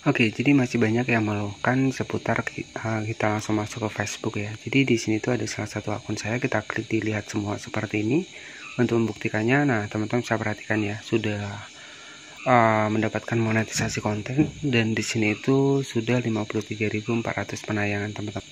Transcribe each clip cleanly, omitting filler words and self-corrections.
Oke, jadi masih banyak yang melakukan seputar kita langsung masuk ke Facebook ya. Jadi di sini tuh ada salah satu akun saya, kita klik dilihat semua seperti ini. Untuk membuktikannya, nah teman-teman bisa perhatikan ya, sudah mendapatkan monetisasi konten dan di sini itu sudah 53.400 penayangan teman-teman.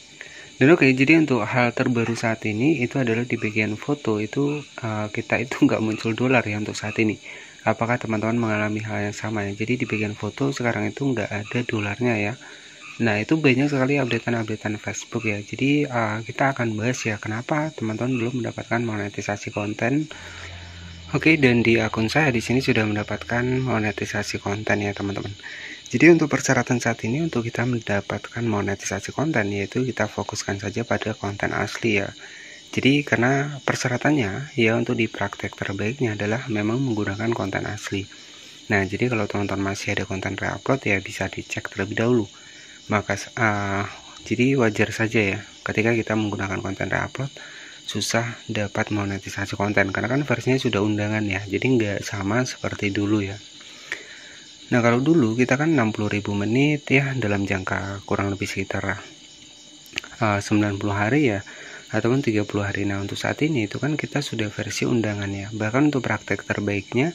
Dan oke, jadi untuk hal terbaru saat ini itu adalah di bagian foto itu kita itu nggak muncul dolar ya untuk saat ini. Apakah teman-teman mengalami hal yang sama ya? Jadi di bagian foto sekarang itu nggak ada dolarnya ya. Nah itu banyak sekali updatean Facebook ya. Jadi kita akan bahas ya kenapa teman-teman belum mendapatkan monetisasi konten. Oke, dan di akun saya di sini sudah mendapatkan monetisasi konten ya teman-teman. Jadi untuk persyaratan saat ini untuk kita mendapatkan monetisasi konten yaitu kita fokuskan saja pada konten asli ya. Jadi karena persyaratannya ya untuk di praktek terbaiknya adalah memang menggunakan konten asli. Nah jadi kalau teman-teman masih ada konten reupload ya bisa dicek terlebih dahulu. Maka jadi wajar saja ya ketika kita menggunakan konten reupload susah dapat monetisasi konten karena kan versinya sudah undangan ya, jadi nggak sama seperti dulu ya. Nah kalau dulu kita kan 60.000 menit ya dalam jangka kurang lebih sekitar 90 hari ya ataupun 30 hari. Nah untuk saat ini itu kan kita sudah versi undangan ya. Bahkan untuk praktek terbaiknya,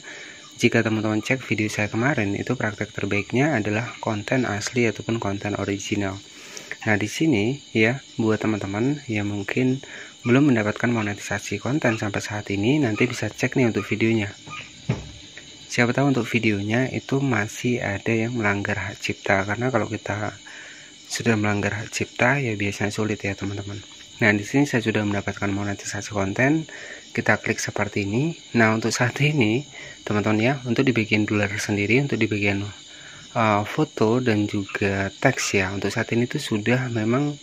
jika teman-teman cek video saya kemarin, itu praktek terbaiknya adalah konten asli ataupun konten original. Nah di sini ya buat teman-teman yang mungkin belum mendapatkan monetisasi konten sampai saat ini, nanti bisa cek nih untuk videonya. Siapa tahu untuk videonya itu masih ada yang melanggar hak cipta, karena kalau kita sudah melanggar hak cipta ya biasanya sulit ya teman-teman. Nah di sini saya sudah mendapatkan monetisasi konten, kita klik seperti ini. Nah untuk saat ini teman-teman ya, untuk di bagian dolar sendiri, untuk di bagian foto dan juga teks ya, untuk saat ini tuh sudah memang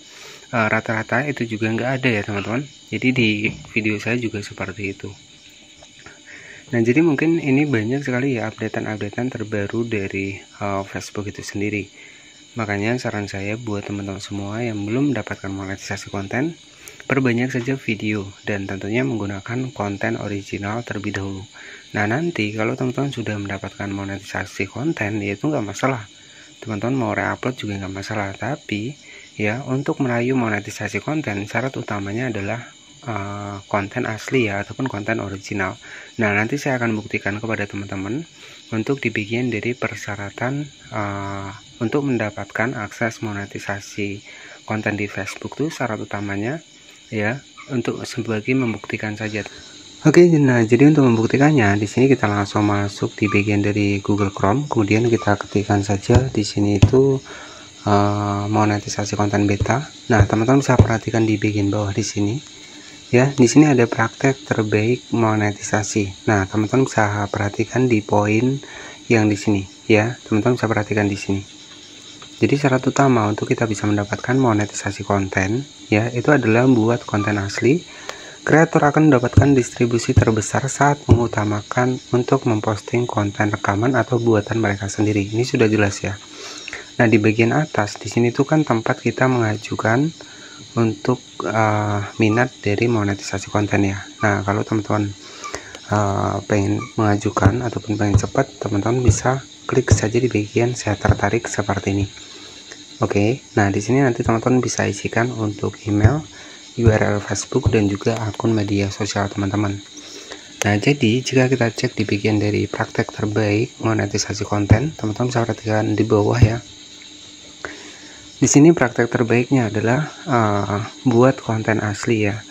rata-rata itu juga nggak ada ya teman-teman. Jadi di video saya juga seperti itu. Nah jadi mungkin ini banyak sekali ya updatean terbaru dari Facebook itu sendiri. Makanya saran saya buat teman-teman semua yang belum mendapatkan monetisasi konten, perbanyak saja video dan tentunya menggunakan konten original terlebih dahulu. Nah nanti kalau teman-teman sudah mendapatkan monetisasi konten ya itu nggak masalah, teman-teman mau reupload juga nggak masalah. Tapi ya untuk merayu monetisasi konten syarat utamanya adalah konten asli ya ataupun konten original. Nah nanti saya akan buktikan kepada teman-teman untuk di bagian dari persyaratan untuk mendapatkan akses monetisasi konten di Facebook tuh syarat utamanya ya, untuk sebagai membuktikan saja. Oke, nah jadi untuk membuktikannya di sini kita langsung masuk di bagian dari Google Chrome, kemudian kita ketikkan saja di sini itu monetisasi konten beta. Nah teman-teman bisa perhatikan di bagian bawah di sini ya, di sini ada praktek terbaik monetisasi. Nah teman-teman bisa perhatikan di poin yang di sini ya, teman-teman bisa perhatikan di sini. Jadi syarat utama untuk kita bisa mendapatkan monetisasi konten ya itu adalah membuat konten asli. Kreator akan mendapatkan distribusi terbesar saat mengutamakan untuk memposting konten rekaman atau buatan mereka sendiri. Ini sudah jelas ya. Nah di bagian atas di sini tuh kan tempat kita mengajukan untuk minat dari monetisasi konten ya. Nah kalau teman-teman pengen mengajukan ataupun pengen cepat, teman-teman bisa klik saja di bagian saya tertarik seperti ini. Oke, nah di sini nanti teman-teman bisa isikan untuk email, URL Facebook dan juga akun media sosial teman-teman. Nah jadi jika kita cek di bagian dari praktek terbaik monetisasi konten, teman-teman bisa perhatikan di bawah ya. Di sini praktek terbaiknya adalah buat konten asli ya.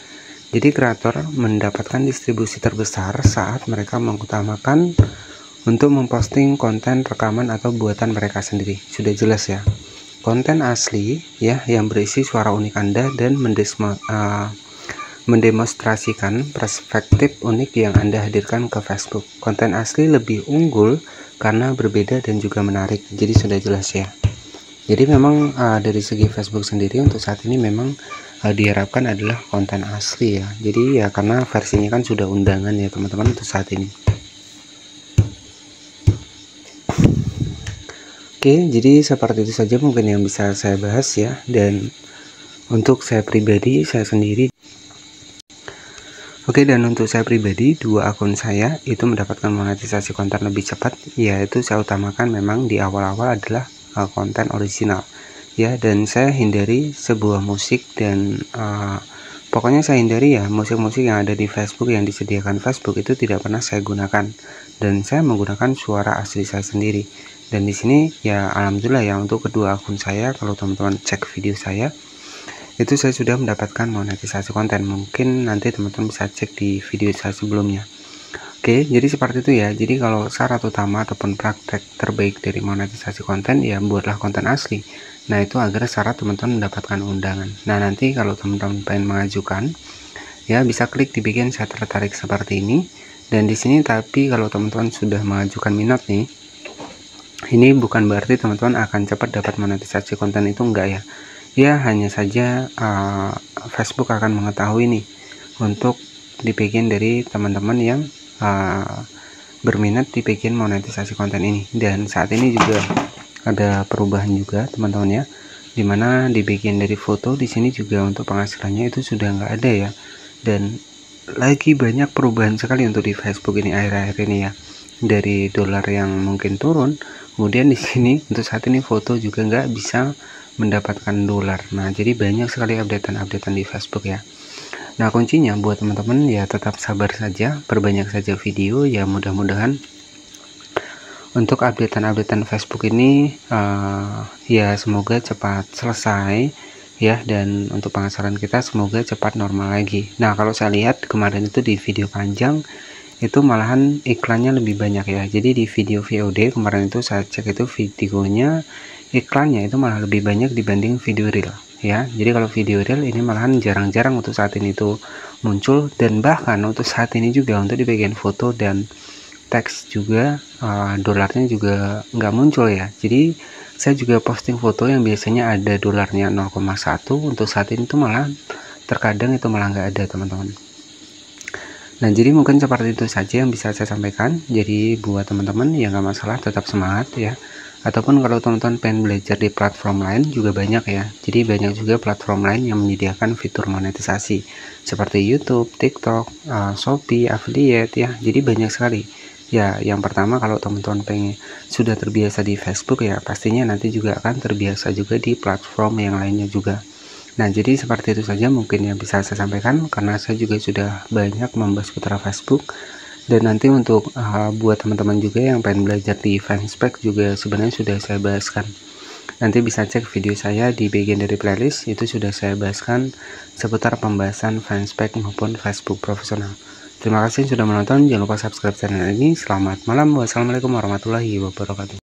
Jadi kreator mendapatkan distribusi terbesar saat mereka mengutamakan untuk memposting konten rekaman atau buatan mereka sendiri. Sudah jelas ya. Konten asli ya yang berisi suara unik Anda dan mendemonstrasikan perspektif unik yang Anda hadirkan ke Facebook. Konten asli lebih unggul karena berbeda dan juga menarik. Jadi sudah jelas ya. Jadi memang dari segi Facebook sendiri untuk saat ini memang diharapkan adalah konten asli ya. Jadi ya karena versinya kan sudah undangan ya teman-teman untuk saat ini. Oke, jadi seperti itu saja mungkin yang bisa saya bahas ya. Dan untuk saya pribadi, saya sendiri. Oke, dan untuk saya pribadi, dua akun saya itu mendapatkan monetisasi konten lebih cepat, yaitu saya utamakan memang di awal-awal adalah konten original ya, dan saya hindari sebuah musik dan pokoknya saya hindari ya musik-musik yang ada di Facebook yang disediakan Facebook itu tidak pernah saya gunakan, dan saya menggunakan suara asli saya sendiri. Dan di sini ya alhamdulillah ya, untuk kedua akun saya kalau teman-teman cek video saya itu saya sudah mendapatkan monetisasi konten. Mungkin nanti teman-teman bisa cek di video saya sebelumnya. Oke, jadi seperti itu ya. Jadi kalau syarat utama ataupun praktek terbaik dari monetisasi konten ya buatlah konten asli. Nah, itu agar syarat teman-teman mendapatkan undangan. Nah, nanti kalau teman-teman pengen mengajukan ya bisa klik di bagian saya tertarik seperti ini. Dan di sini tapi kalau teman-teman sudah mengajukan minat nih, ini bukan berarti teman-teman akan cepat dapat monetisasi konten, itu enggak ya. Ya hanya saja Facebook akan mengetahui nih untuk di bagian dari teman-teman yang berminat di bagian monetisasi konten ini. Dan saat ini juga ada perubahan juga teman-teman ya, dimana di bagian dari foto di sini juga untuk penghasilannya itu sudah nggak ada ya, dan lagi banyak perubahan sekali untuk di Facebook ini akhir-akhir ini ya, dari dolar yang mungkin turun, kemudian di sini untuk saat ini foto juga nggak bisa mendapatkan dolar. Nah, jadi banyak sekali updatean di Facebook ya. Nah, kuncinya buat teman-teman ya tetap sabar saja, perbanyak saja video ya, mudah-mudahan untuk updatean Facebook ini ya semoga cepat selesai ya, dan untuk penghasilan kita semoga cepat normal lagi. Nah, kalau saya lihat kemarin itu di video panjang itu malahan iklannya lebih banyak ya. Jadi di video VOD kemarin itu saya cek itu videonya iklannya itu malah lebih banyak dibanding video real ya. Jadi kalau video real ini malahan jarang-jarang untuk saat ini itu muncul, dan bahkan untuk saat ini juga untuk di bagian foto dan teks juga dolarnya juga nggak muncul ya. Jadi saya juga posting foto yang biasanya ada dolarnya 0,1, untuk saat ini tuh malah terkadang itu malah nggak ada teman-teman. Nah, jadi mungkin seperti itu saja yang bisa saya sampaikan. Jadi buat teman-teman ya nggak masalah, tetap semangat ya. Ataupun kalau teman-teman pengen belajar di platform lain juga banyak ya. Jadi banyak juga platform lain yang menyediakan fitur monetisasi seperti YouTube, TikTok, Shopee, affiliate ya. Jadi banyak sekali. Ya, yang pertama kalau teman-teman pengen sudah terbiasa di Facebook ya pastinya nanti juga akan terbiasa juga di platform yang lainnya juga. Nah, jadi seperti itu saja mungkin yang bisa saya sampaikan, karena saya juga sudah banyak membahas putra Facebook. Dan nanti untuk buat teman-teman juga yang pengen belajar di Fanspage juga sebenarnya sudah saya bahaskan. Nanti bisa cek video saya di bagian dari playlist, itu sudah saya bahaskan seputar pembahasan Fanspage maupun Facebook profesional. Terima kasih sudah menonton, jangan lupa subscribe channel ini. Selamat malam, wassalamualaikum warahmatullahi wabarakatuh.